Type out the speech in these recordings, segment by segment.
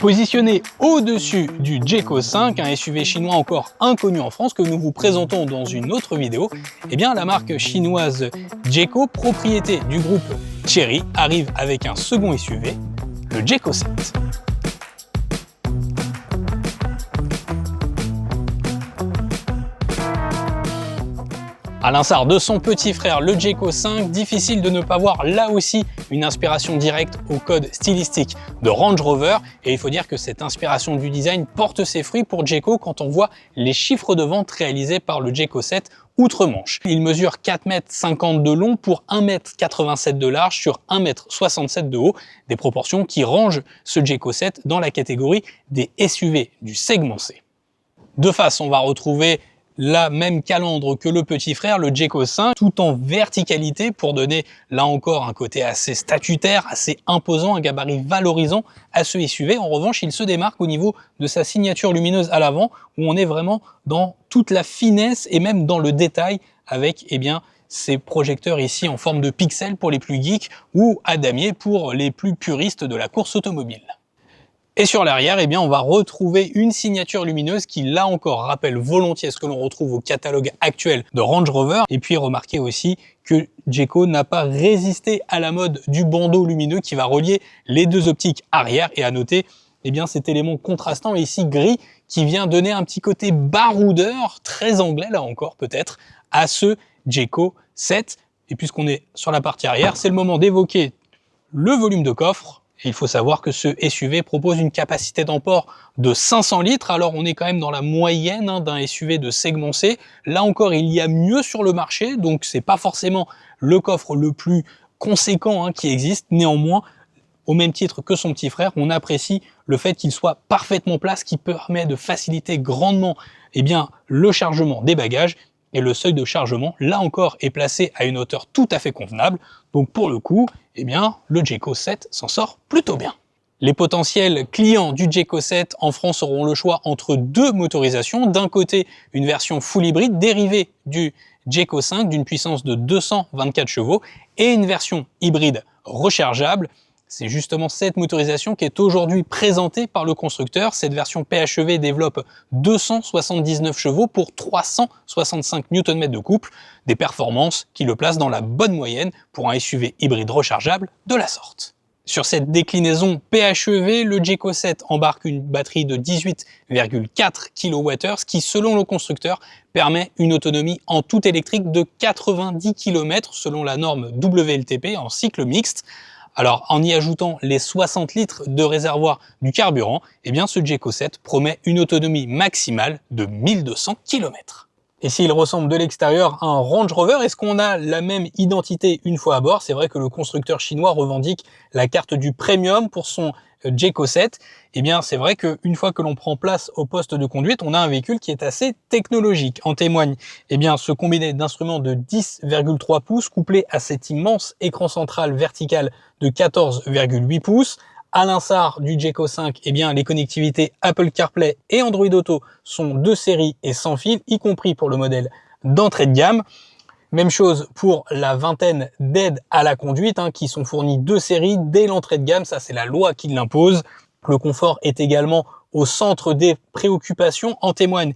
Positionné au-dessus du Jeco 5, un SUV chinois encore inconnu en France que nous vous présentons dans une autre vidéo, eh bien la marque chinoise Jeco, propriété du groupe Chery, arrive avec un second SUV, le Jeco 7. À l'instar de son petit frère, le Jeco 5, difficile de ne pas voir là aussi une inspiration directe au code stylistique de Range Rover. Et il faut dire que cette inspiration du design porte ses fruits pour Jeco quand on voit les chiffres de vente réalisés par le Jeco 7 outre-Manche. Il mesure 4,50 m de long pour 1,87 m de large sur 1,67 m de haut, des proportions qui rangent ce Jeco 7 dans la catégorie des SUV du segment C. De face, on va retrouver la même calandre que le petit frère, le Jeco 5, tout en verticalité pour donner là encore un côté assez statutaire, assez imposant, un gabarit valorisant à ce SUV. En revanche, il se démarque au niveau de sa signature lumineuse à l'avant, où on est vraiment dans toute la finesse et même dans le détail avec ces projecteurs ici en forme de pixels pour les plus geeks ou à damier pour les plus puristes de la course automobile. Et sur l'arrière, on va retrouver une signature lumineuse qui, là encore, rappelle volontiers ce que l'on retrouve au catalogue actuel de Range Rover. Et puis, remarquez aussi que Jeco n'a pas résisté à la mode du bandeau lumineux qui va relier les deux optiques arrière. Et à noter, cet élément contrastant ici gris qui vient donner un petit côté baroudeur, très anglais, là encore, peut-être, à ce Jeco 7. Et puisqu'on est sur la partie arrière, c'est le moment d'évoquer le volume de coffre. Et il faut savoir que ce SUV propose une capacité d'emport de 500 litres, alors on est quand même dans la moyenne d'un SUV de segment C. Là encore, il y a mieux sur le marché, donc c'est pas forcément le coffre le plus conséquent qui existe. Néanmoins, au même titre que son petit frère, on apprécie le fait qu'il soit parfaitement plat, ce qui permet de faciliter grandement le chargement des bagages. Et le seuil de chargement, là encore, est placé à une hauteur tout à fait convenable. Donc pour le coup, le Jeco 7 s'en sort plutôt bien. Les potentiels clients du Jeco 7 en France auront le choix entre deux motorisations. D'un côté, une version full hybride dérivée du Jeco 5 d'une puissance de 224 chevaux et une version hybride rechargeable. C'est justement cette motorisation qui est aujourd'hui présentée par le constructeur. Cette version PHEV développe 279 chevaux pour 365 Nm de couple, des performances qui le placent dans la bonne moyenne pour un SUV hybride rechargeable de la sorte. Sur cette déclinaison PHEV, le Jeco 7 embarque une batterie de 18,4 kWh, ce qui, selon le constructeur, permet une autonomie en tout électrique de 90 km selon la norme WLTP en cycle mixte. Alors, en y ajoutant les 60 litres de réservoir du carburant, ce Jeco 7 promet une autonomie maximale de 1200 km. Et s'il ressemble de l'extérieur à un Range Rover, est-ce qu'on a la même identité une fois à bord? C'est vrai que le constructeur chinois revendique la carte du premium pour son Jeco 7. C'est vrai qu'une fois que l'on prend place au poste de conduite, on a un véhicule qui est assez technologique. En témoigne ce combiné d'instruments de 10,3 pouces couplé à cet immense écran central vertical de 14,8 pouces. À l'instar du Jeco 5, les connectivités Apple CarPlay et Android Auto sont de série et sans fil, y compris pour le modèle d'entrée de gamme. Même chose pour la vingtaine d'aides à la conduite qui sont fournies de série dès l'entrée de gamme, ça c'est la loi qui l'impose. Le confort est également au centre des préoccupations. En témoigne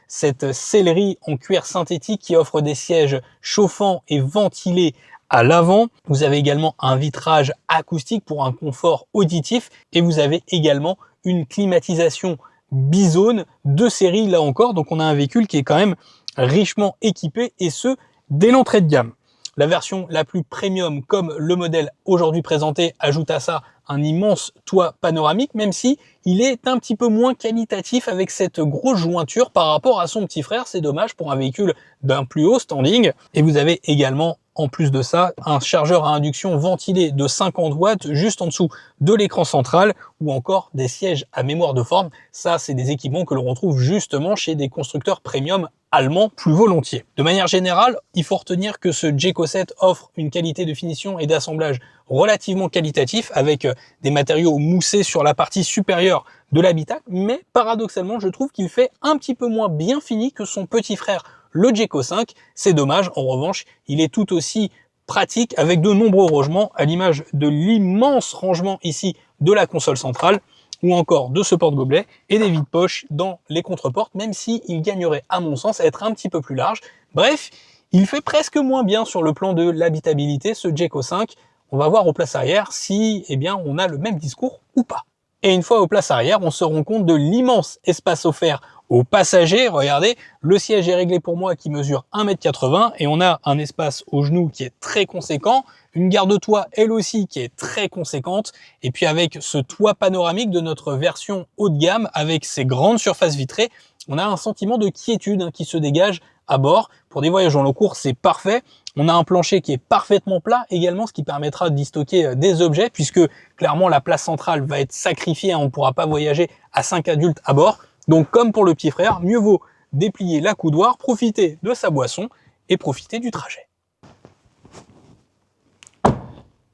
cette sellerie en cuir synthétique qui offre des sièges chauffants et ventilés à l'avant. Vous avez également un vitrage acoustique pour un confort auditif et vous avez également une climatisation bizone de série là encore. Donc on a un véhicule qui est quand même richement équipé et ce dès l'entrée de gamme. La version la plus premium, comme le modèle aujourd'hui présenté, ajoute à ça un immense toit panoramique, même si il est un petit peu moins qualitatif avec cette grosse jointure par rapport à son petit frère. C'est dommage pour un véhicule d'un plus haut standing. Et vous avez également, en plus de ça, un chargeur à induction ventilé de 50 watts juste en dessous de l'écran central ou encore des sièges à mémoire de forme. Ça, c'est des équipements que l'on retrouve justement chez des constructeurs premium allemands plus volontiers. De manière générale, il faut retenir que ce Jeco 7 offre une qualité de finition et d'assemblage relativement qualitatif avec des matériaux moussés sur la partie supérieure de l'habitacle, mais paradoxalement, je trouve qu'il fait un petit peu moins bien fini que son petit frère, le Jeco 5. C'est dommage. En revanche, il est tout aussi pratique avec de nombreux rangements, à l'image de l'immense rangement ici de la console centrale. ou encore de ce porte-gobelet et des vides-poches dans les contre-portes, même s'il gagnerait à mon sens à être un petit peu plus large. Bref, il fait presque moins bien sur le plan de l'habitabilité, ce Jayco 5. On va voir aux places arrière si on a le même discours ou pas. Et une fois aux places arrière, on se rend compte de l'immense espace offert aux passagers. Regardez, le siège est réglé pour moi qui mesure 1,80 m et on a un espace au genou qui est très conséquent, une garde-toit elle aussi qui est très conséquente, et puis avec ce toit panoramique de notre version haut de gamme, avec ses grandes surfaces vitrées, on a un sentiment de quiétude qui se dégage à bord. Pour des voyages en long cours, c'est parfait. On a un plancher qui est parfaitement plat également, ce qui permettra d'y stocker des objets, puisque clairement la place centrale va être sacrifiée, on ne pourra pas voyager à 5 adultes à bord. Donc comme pour le petit frère, mieux vaut déplier la coudoir, profiter de sa boisson et profiter du trajet.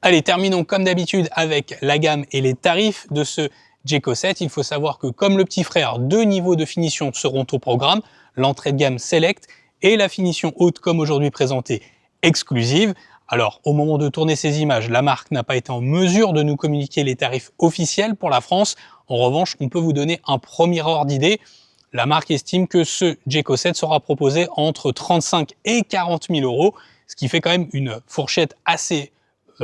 Allez, terminons comme d'habitude avec la gamme et les tarifs de ce Jayco 7. Il faut savoir que comme le petit frère, 2 niveaux de finition seront au programme, l'entrée de gamme Select et la finition haute comme aujourd'hui présentée exclusive. Alors au moment de tourner ces images, la marque n'a pas été en mesure de nous communiquer les tarifs officiels pour la France. En revanche, on peut vous donner un premier ordre d'idée. La marque estime que ce Jayco 7 sera proposé entre 35 et 40 000 euros, ce qui fait quand même une fourchette assez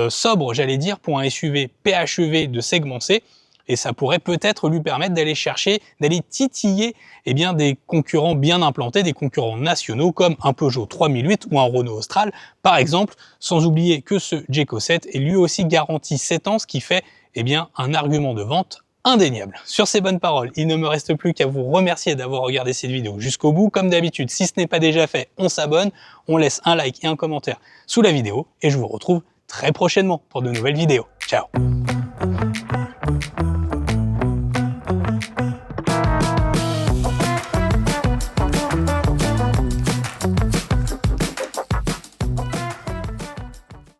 sobre, j'allais dire, pour un SUV PHEV de segment C. Et ça pourrait peut-être lui permettre d'aller chercher, d'aller titiller des concurrents bien implantés, des concurrents nationaux comme un Peugeot 3008 ou un Renault Austral par exemple, sans oublier que ce Jayco 7 est lui aussi garanti 7 ans, ce qui fait un argument de vente indéniable. Sur ces bonnes paroles, il ne me reste plus qu'à vous remercier d'avoir regardé cette vidéo jusqu'au bout. Comme d'habitude, si ce n'est pas déjà fait, on s'abonne, on laisse un like et un commentaire sous la vidéo et je vous retrouve très prochainement pour de nouvelles vidéos. Ciao!